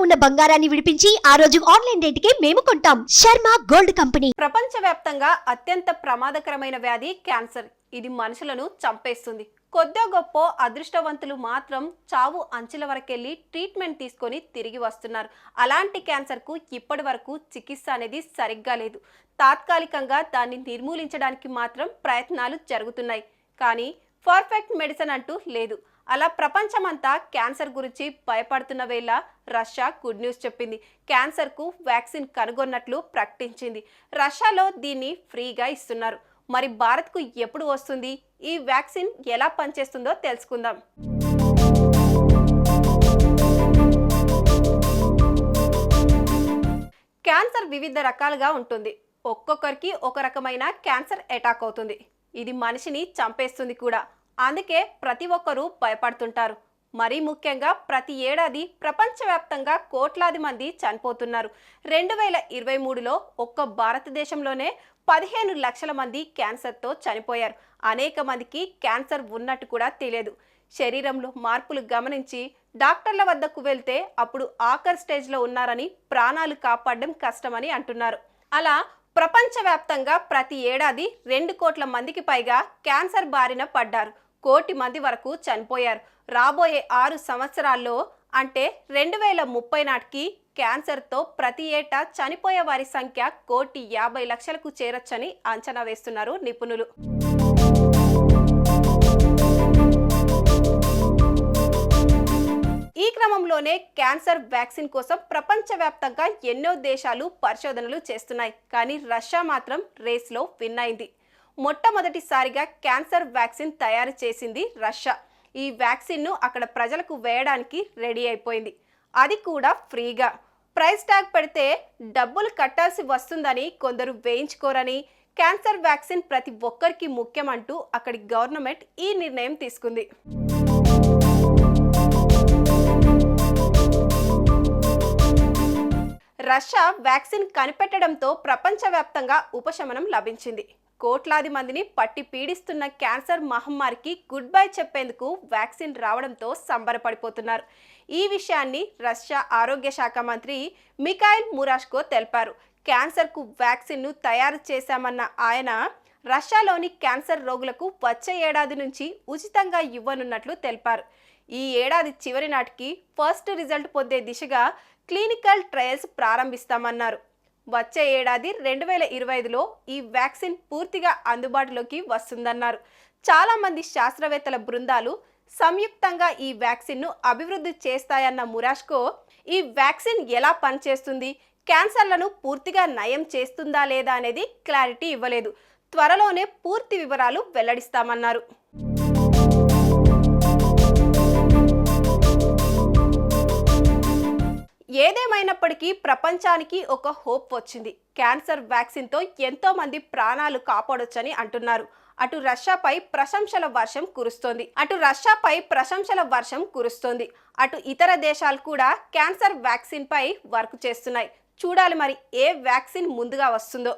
ఉన్న బంగారాన్ని విడిపించి ఆ రోజు ఆన్లైన్ రేటుకే మేము కొంటాం. Sharma gold company. ప్రపంచవ్యాప్తంగా అత్యంత ప్రమాదకరమైన వ్యాధి క్యాన్సర్. ఇది మనుషులను చంపేస్తుంది. కొద్దిగా గొప్ప అదృష్టవంతులు మాత్రం చావు అంచుల వరకెళ్ళి ట్రీట్మెంట్ తీసుకొని తిరిగి వస్తున్నారు. అలాంటి క్యాన్సర్కు ఇప్పటి వరకు చికిత్స అనేది సరిగ్గా లేదు. తాత్కాలికంగా దాన్ని నిర్మూలించడానికి మాత్రం ప్రయత్నాలు జరుగుతున్నాయి. కానీ పర్ఫెక్ట్ మెడిసిన్ అంటూ లేదు. అలా ప్రపంచమంతా క్యాన్సర్ గురించి భయపడుతున్న వేళ రష్యా గుడ్ న్యూస్ చెప్పింది. క్యాన్సర్కు వ్యాక్సిన్ కనుగొన్నట్లు ప్రకటించింది. రష్యాలో దీన్ని ఫ్రీగా ఇస్తున్నారు. మరి భారత్కు ఎప్పుడు వస్తుంది? ఈ వ్యాక్సిన్ ఎలా పనిచేస్తుందో తెలుసుకుందాం. క్యాన్సర్ వివిధ రకాలుగా ఉంటుంది. ఒక్కొక్కరికి ఒక రకమైన క్యాన్సర్ అటాక్ అవుతుంది. ఇది మనిషిని చంపేస్తుంది కూడా. అందుకే ప్రతి ఒక్కరూ భయపడుతుంటారు. మరీ ముఖ్యంగా ప్రతి ఏడాది ప్రపంచవ్యాప్తంగా కోట్లాది మంది చనిపోతున్నారు. 2023లో ఒక్క భారతదేశంలోనే 15 లక్షల మంది క్యాన్సర్తో చనిపోయారు. అనేక మందికి క్యాన్సర్ ఉన్నట్టు కూడా తెలియదు. శరీరంలో మార్పులు గమనించి డాక్టర్ల వద్దకు వెళ్తే అప్పుడు ఆఖరి స్టేజ్లో ఉన్నారని, ప్రాణాలు కాపాడడం కష్టమని అంటున్నారు. అలా ప్రపంచవ్యాప్తంగా ప్రతి ఏడాది 2 కోట్ల మందికి పైగా క్యాన్సర్ బారిన పడ్డారు. 1 కోటి మంది వరకు చనిపోయారు. రాబోయే 6 సంవత్సరాల్లో అంటే 2030 నాటికి క్యాన్సర్తో ప్రతి ఏటా చనిపోయే వారి సంఖ్య 1,50,00,000కు చేరొచ్చని అంచనా వేస్తున్నారు నిపుణులు. ఈ క్రమంలోనే క్యాన్సర్ వ్యాక్సిన్ కోసం ప్రపంచవ్యాప్తంగా ఎన్నో దేశాలు పరిశోధనలు చేస్తున్నాయి. కానీ రష్యా మాత్రం రేస్లో విన్ అయింది. మొట్టమొదటిసారిగా క్యాన్సర్ వ్యాక్సిన్ తయారు చేసింది రష్యా. ఈ వ్యాక్సిన్ను అక్కడ ప్రజలకు వేయడానికి రెడీ అయిపోయింది. అది కూడా ఫ్రీగా. ప్రైస్ ట్యాగ్ పెడితే డబ్బులు కట్టాల్సి వస్తుందని కొందరు వేయించుకోరని, క్యాన్సర్ వ్యాక్సిన్ ప్రతి ఒక్కరికి ముఖ్యమంటూ అక్కడి గవర్నమెంట్ ఈ నిర్ణయం తీసుకుంది. రష్యా వ్యాక్సిన్ కనిపెట్టడంతో ప్రపంచవ్యాప్తంగా ఉపశమనం లభించింది. కోట్లాది మందిని పట్టి పీడిస్తున్న క్యాన్సర్ మహమ్మారికి గుడ్ బై చెప్పేందుకు వ్యాక్సిన్ రావడంతో సంబరపడిపోతున్నారు. ఈ విషయాన్ని రష్యా ఆరోగ్య శాఖ మంత్రి మిఖాయిల్ మురాష్కో తెలిపారు. క్యాన్సర్కు వ్యాక్సిన్ను తయారు చేశామన్న ఆయన రష్యాలోని క్యాన్సర్ రోగులకు వచ్చే ఏడాది నుంచి ఉచితంగా ఇవ్వనున్నట్లు తెలిపారు. ఈ ఏడాది చివరి నాటికి ఫస్ట్ రిజల్ట్ పొందే దిశగా క్లినికల్ ట్రయల్స్ ప్రారంభిస్తామన్నారు. వచ్చే ఏడాది 2025లో ఈ వ్యాక్సిన్ పూర్తిగా అందుబాటులోకి వస్తుందన్నారు. చాలామంది శాస్త్రవేత్తల బృందాలు సంయుక్తంగా ఈ వ్యాక్సిన్ను అభివృద్ధి చేస్తాయన్న మురాష్కో ఈ వ్యాక్సిన్ ఎలా పనిచేస్తుంది, క్యాన్సర్లను పూర్తిగా నయం చేస్తుందా లేదా అనేది క్లారిటీ ఇవ్వలేదు. త్వరలోనే పూర్తి వివరాలు వెల్లడిస్తామన్నారు. ఏదేమైనప్పటికీ ప్రపంచానికి ఒక హోప్ వచ్చింది. క్యాన్సర్ వ్యాక్సిన్తో ఎంతో మంది ప్రాణాలు కాపాడొచ్చని అంటున్నారు. అటు రష్యాపై ప్రశంసల వర్షం కురుస్తోంది. అటు ఇతర దేశాలు కూడా క్యాన్సర్ వ్యాక్సిన్ పై వర్క్ చేస్తున్నాయి. చూడాలి మరి ఏ వ్యాక్సిన్ ముందుగా వస్తుందో.